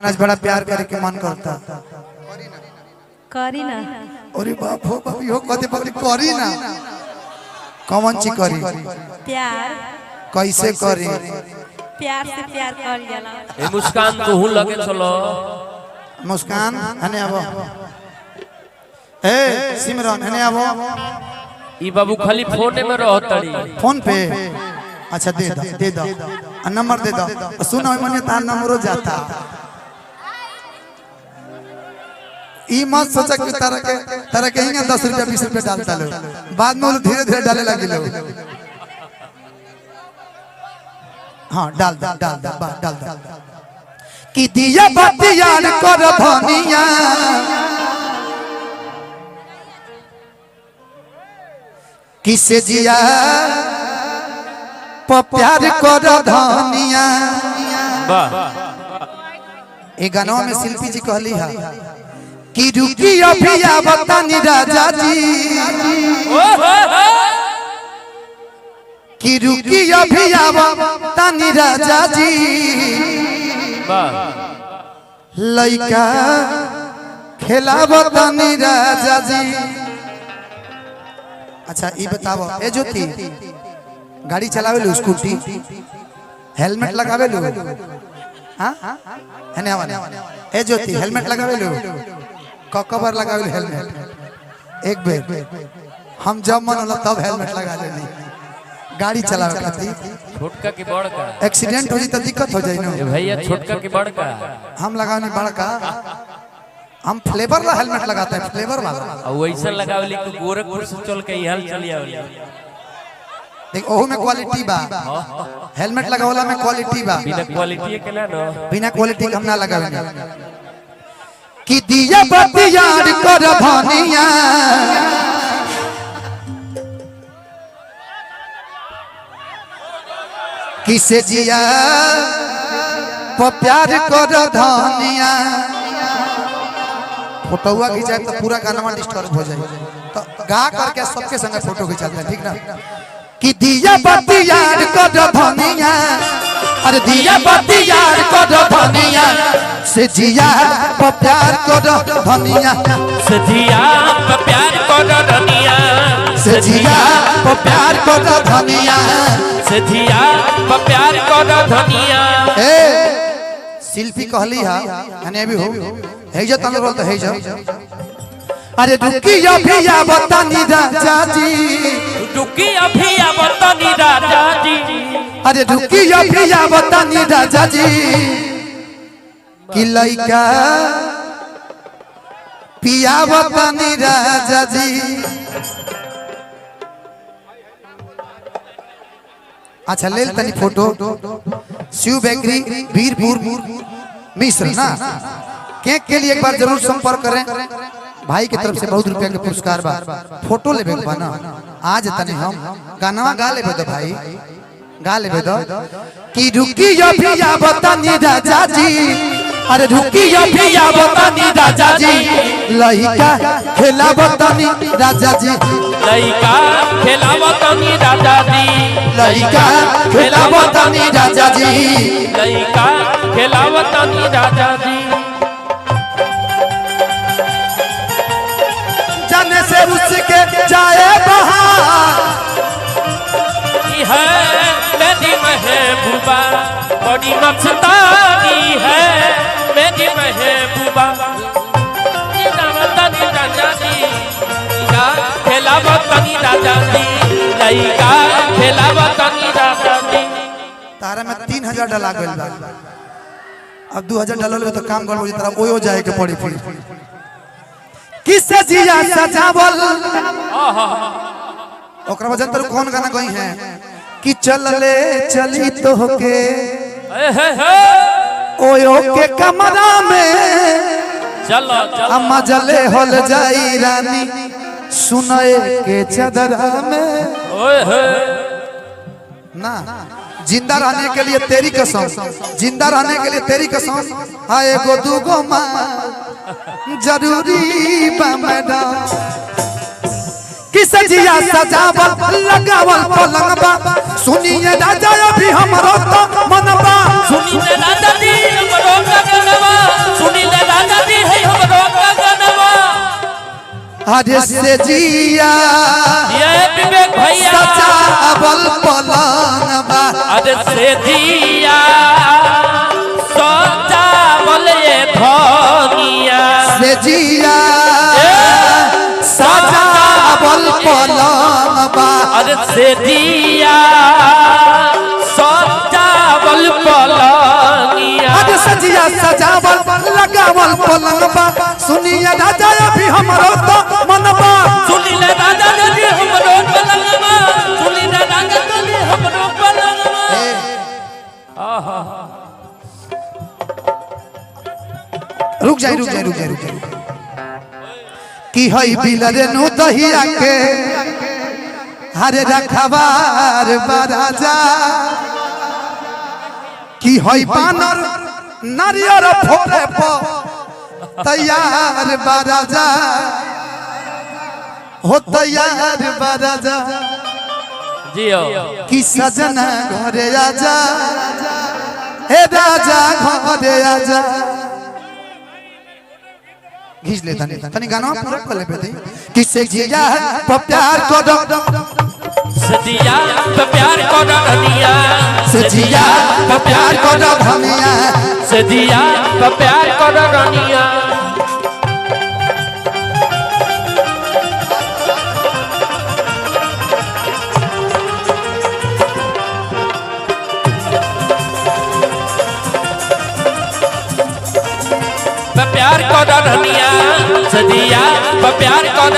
आज बड़ा प्यार करे के मन करता करी ना। अरे बाप हो बाप यो कहते बाप करी ना कौन ची करी प्यार कैसे करी प्यार से प्यार कर जाला। ए मुस्कान तू लगे चलो मुस्कान हने आबो ए सिमरन हने आबो ई बाबू खाली फोन में रहतड़ी फोन पे अच्छा दे दो नंबर दे दो सुनो मने तार नंबरो जाता ई मत सोचा कि तारा के हिंगा 10 रुपया 20 रुपया डालता लो बाद में वो धीरे धीरे डाले लगी लो हाँ डाल कि दिया बाती यार कर धनिया किसे जिया प्यार कर धनिया। ये गानों में शिल्पी जी कहली है कि रुकी अभी आवतानी राजा जी कि रुकी अभी आवतानी राजा जी लइका खेलावतानी राजा जी। अच्छा ये बताओ ए ज्योति गाड़ी चलावे लो स्कूटी हेलमेट लगावे लो हाँ है ना ए ज्योति हेलमेट लगावे लो कवर लगावे लो हेलमेट एक बेर हम जब मन होला तब हेलमेट लगा लेनी गाड़ी चलावे खातिर छोटका की बड़का एक्सीडेंट हो जी तो दिक्कत हो जाई ना भैया छोटका की बड़का हम लगाने बड़का हम फ्लेवर वाला हेलमेट लगाते हैं फ्लेवर वाला और वैसा लगावली कि गोरखपुर से चल के यहाँ चली आवली देख ओहो में क्वालिटी बा हेलमेट लगावला में क्वालिटी बा बिना क्वालिटी के ना बिना क्वालिटी के हम ना लगावेंगे कि दिया बाती यार कर धनिया किसे जिया प्यार कर धनिया। फोटोवा खिंचाए तो पूरा गाना डिस्टर्ब हो जाए तो गा करके सबके संग फोटो खिंचाते हैं ठीक ना कि दिया बाती यार कर धनिया अरे दिया बाती यार कर धनिया से जिया प्यार कर धनिया से जिया प्यार कर धनिया से जिया प्यार कर धनिया से जिया प्यार कर धनिया। ए शिल्पी कहली हा यानी अभी हो हे जे तन रोल तो हे जे अरे रुकी अभी आवतानी राजा जी रुकी अभी आवतानी राजा जी अरे रुकी अभी आवतानी राजा जी कि लइका पियावतानी राजा जी। अच्छा ले तनी फोटो शिव बेकरी वीरपुर मिश्र ना केक के लिए एक बार जरूर संपर्क करें भाई की तरफ से बहुत रुपया के पुरस्कार बा फोटो लेबे बा ना आज तनी हम गाना गा लेबे दो भाई गा लेबे दो कि रुकी अभी आवतानी राजा जी अरे रुकी अभी आवतानी राजा जी लइका खेलावतानी राजा जी लइका खेलावतानी राजा जी लइका खेलावतानी राजा जी लइका खेलावतानी राजा जी। जाने से उसके जाए बाहर है मेरी महबूबा बड़ी मस्तानी है मेरी महबूबा खेलावतानी राजा जी खेलावतानी राजा जी लइका खेलावतानी राजा जी। तारा में 3000 डला गइल बा अब 2000 डलल तो काम गड़बड़ तरह ओयो जाए के पड़ी फिर किसे जिया सजावल ओकरा वजन तर कौन गाना गई है कि चल ले चली तो के ओयो के कमरा में चलो चलो अम्मा जले होल जाई रानी सुनाए के चदरा में ओए हो ना जिंदा रहने के लिए तेरी कसम जिंदा रहने के लिए तेरी कसम हाय गो दूगो माँ जरूरी बा मैडम किसे जिया सजावल लगावल पलंग बा सुनिए राजा अभी हमरो तो मनबा सुनिए राजा जी हमरो तो मनबा आज से जिया ये विवेक भैया सजावल पलंग बा आज से जिया सजावल ये धनिया से जिया सजावल पलंग बा आज से जिया सजावल पलंगिया आज सजिया सजावल लगावल पलंग बा सुनिए राजा अभी हमरो तो मनबा सुनीले राजा जी हमरो पलंगमा सुनीले राजा जी हमरो पलंगमा आहा रुक जाए कि हई बिलरे नु दहिया के हरे रखवार बराजा कि हई बानर नारियर फोड़े पो तैयार बराजा हो तैयार बराजा जियो कि सजना घरे आजा हे राजा घरे आजा घिस ले तनी गाना पूरा कर ले बेटी किसे जिया प्यार को दो सजिया तो प्यार को धनिया सजिया प्यार को दो धनिया सजिया तो प्यार को धनिया प्यार को धनिया सजिया प्यार को